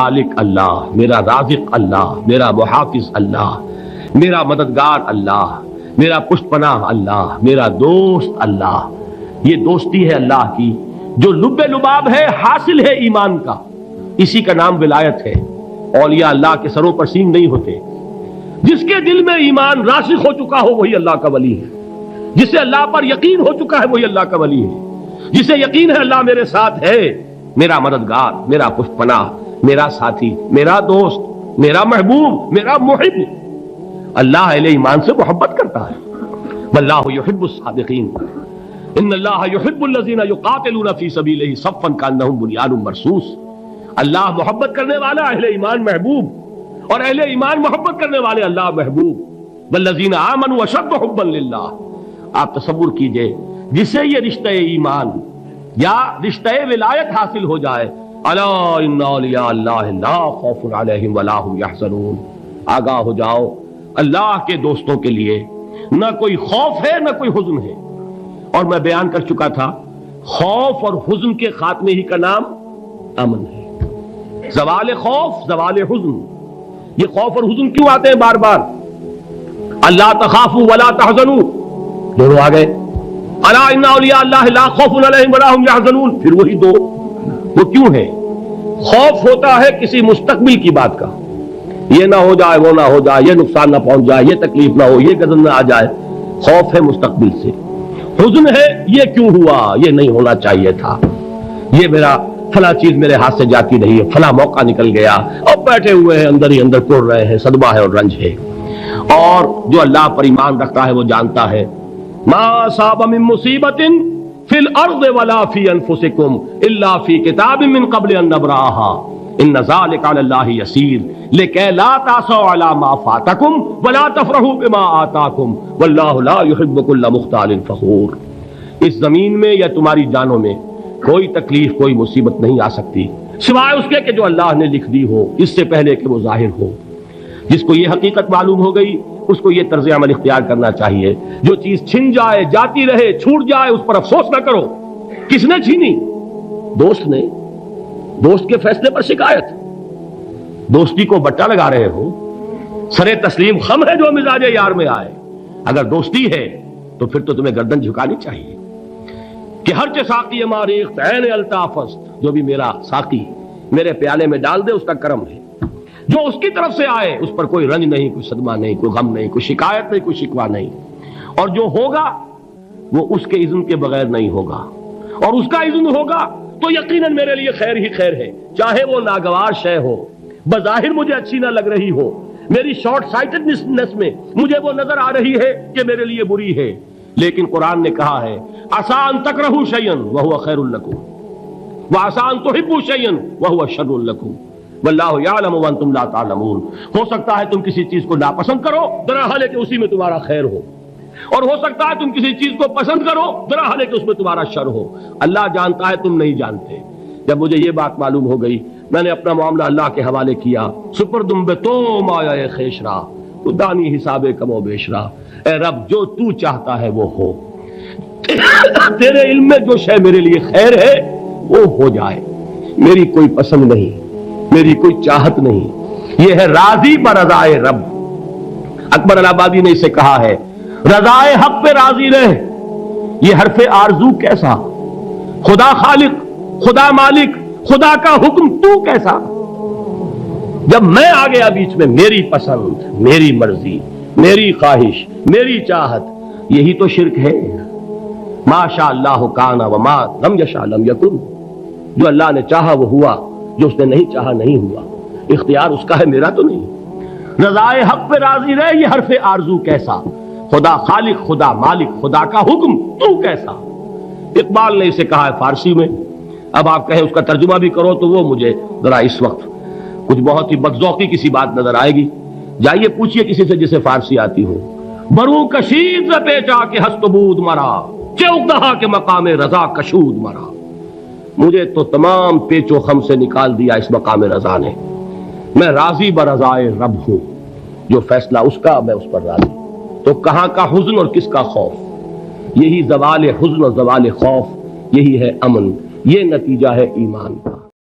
خالق اللہ، میرا رازق اللہ، میرا محافظ اللہ، میرا مددگار اللہ، میرا پشت پناہ اللہ، میرا دوست اللہ. یہ دوستی ہے اللہ کی جو لب لباب ہے، حاصل ہے ایمان کا. اسی کا نام ولایت ہے. اولیاء اللہ کے سروں پر سینگ نہیں ہوتے. جس کے دل میں ایمان راسخ ہو چکا ہو وہی اللہ کا ولی ہے. جسے اللہ پر یقین ہو چکا ہے وہی اللہ کا ولی ہے. جسے یقین ہے اللہ میرے ساتھ ہے، میرا مددگار، میرا پشت پناہ، میرا ساتھی، میرا دوست، میرا محبوب، میرا محب. اللہ اہل ایمان سے محبت کرتا ہے. واللہ یحب الصادقین. ان اللہ یحب الذین یقاتلون فی سبیلہ صفا کانہم بنیان مرصوص. اللہ محبت کرنے والا، اہل ایمان محبوب، اور اہل ایمان محبت کرنے والے اللہ محبوب. والذین آمنوا اشد حبا للہ. آپ تصور کیجئے جسے یہ رشتہ ایمان یا رشتہ ولایت حاصل ہو جائے، الا ان اولیاء اللہ لا خوف علیہم ولا هم یحزنون. آگاہ ہو جاؤ، اللہ کے دوستوں کے لیے نہ کوئی خوف ہے نہ کوئی حزن ہے. اور میں بیان کر چکا تھا خوف اور حزن کے خاتمے ہی کا نام امن ہے. زوال خوف، زوال حزن. یہ خوف اور حزن کیوں آتے ہیں بار بار؟ اللہ تخافوا ولا تحزنوا، دونوں آ گئے. الا ان اولیاء اللہ لا خوف علیہم ولا هم یحزنون، پھر وہی دو. وہ کیوں ہے؟ خوف ہوتا ہے کسی مستقبل کی بات کا، یہ نہ ہو جائے، وہ نہ ہو جائے، یہ نقصان نہ پہنچ جائے، یہ تکلیف نہ ہو، یہ غضب نہ آ جائے. خوف ہے مستقبل سے. حزن ہے یہ کیوں ہوا، یہ نہیں ہونا چاہیے تھا، یہ میرا فلاں چیز میرے ہاتھ سے جاتی رہی ہے، فلاں موقع نکل گیا، اب بیٹھے ہوئے ہیں اندر ہی اندر ٹوڑ رہے ہیں، صدمہ ہے اور رنج ہے. اور جو اللہ پر ایمان رکھتا ہے وہ جانتا ہے ما اصاب من مصیبت فی الارض ولا فی انفسکم الا فی کتاب من قبل ان نبرأها ان ذلک علی اللہ یسیر لکی لا تعصوا علی ما فاتکم ولا تفرحوا بما آتاکم واللہ لا يحب کل مختال فخور. اس زمین میں یا تمہاری جانوں میں کوئی تکلیف، کوئی مصیبت نہیں آ سکتی سوائے اس کے کہ جو اللہ نے لکھ دی ہو اس سے پہلے کہ وہ ظاہر ہو. جس کو یہ حقیقت معلوم ہو گئی اس کو یہ طرز عمل اختیار کرنا چاہیے. جو چیز چھن جائے، جاتی رہے، چھوٹ جائے، اس پر افسوس نہ کرو. کس نے چھینی؟ دوست نے. دوست کے فیصلے پر شکایت. دوستی کو بٹا لگا رہے ہو. سرے تسلیم خم ہے جو مزاج یار میں آئے. اگر دوستی ہے تو پھر تو تمہیں گردن جھکانی چاہیے کہ ہر چے ساقی ماریخت عین الطافست، جو بھی میرا ساقی میرے پیالے میں ڈال دے اس کا کرم ہے. جو اس کی طرف سے آئے اس پر کوئی رنج نہیں، کوئی صدمہ نہیں، کوئی غم نہیں، کوئی شکایت نہیں، کوئی شکوہ نہیں. اور جو ہوگا وہ اس کے اذن کے بغیر نہیں ہوگا، اور اس کا اذن ہوگا تو یقیناً میرے لیے خیر ہی خیر ہے. چاہے وہ ناگوار شے ہو، بظاہر مجھے اچھی نہ لگ رہی ہو، میری شارٹ سائٹڈنس میں مجھے وہ نظر آ رہی ہے کہ میرے لیے بری ہے، لیکن قرآن نے کہا ہے عسیٰ ان تکرہوا شیئا وہو خیر لکم وعسیٰ ان تحبوا شیئا وہو شر لکم واللہ یعلم وانتم لا تعلمون. ہو سکتا ہے تم کسی چیز کو ناپسند کرو درحال ہے کہ اسی میں تمہارا خیر ہو، اور ہو سکتا ہے تم کسی چیز کو پسند کرو درحال ہے کہ اس میں تمہارا شر ہو. اللہ جانتا ہے، تم نہیں جانتے. جب مجھے یہ بات معلوم ہو گئی میں نے اپنا معاملہ اللہ کے حوالے کیا. سپردم بے تو مایا خیشرا تو دانی حساب کم و بیشرا. اے رب جو تو چاہتا ہے وہ ہو، تیرے علم میں جو شے میرے لیے خیر ہے وہ ہو جائے. میری کوئی پسند نہیں، میری کوئی چاہت نہیں. یہ ہے راضی برضائے رب. اکبر الہآبادی نے اسے کہا ہے رضائے حق پہ راضی رہ. یہ حرف آرزو کیسا؟ خدا خالق، خدا مالک، خدا کا حکم تو کیسا؟ جب میں آ گیا بیچ میں، میری پسند، میری مرضی، میری خواہش، میری چاہت، یہی تو شرک ہے. ما شاء اللہ کان وما لم یشاء لم یکن. جو اللہ نے چاہا وہ ہوا، جو اس نے نہیں چاہا نہیں ہوا. اختیار اس کا ہے، میرا تو نہیں. رضائے حق پہ راضی رہے، یہ حرف آرزو کیسا؟ خدا خالق، خدا مالک، خدا کا حکم تو کیسا؟ اقبال نے اسے کہا ہے فارسی میں. اب آپ کہیں اس کا ترجمہ بھی کرو تو وہ مجھے ذرا اس وقت کچھ بہت ہی بدذوقی کسی بات نظر آئے گی. جائیے پوچھئے کسی سے جسے فارسی آتی ہو. برو کشید ز پیچا کہ ہست بود مرا چوک دہا کے مقام رضا کشود مرا. مجھے تو تمام پیچ و خم سے نکال دیا اس مقام رضا نے. میں راضی برضائے رب ہوں، جو فیصلہ اس کا میں اس پر راضی. تو کہاں کا حزن اور کس کا خوف؟ یہی زوال حزن اور زوال خوف، یہی ہے امن. یہ نتیجہ ہے ایمان.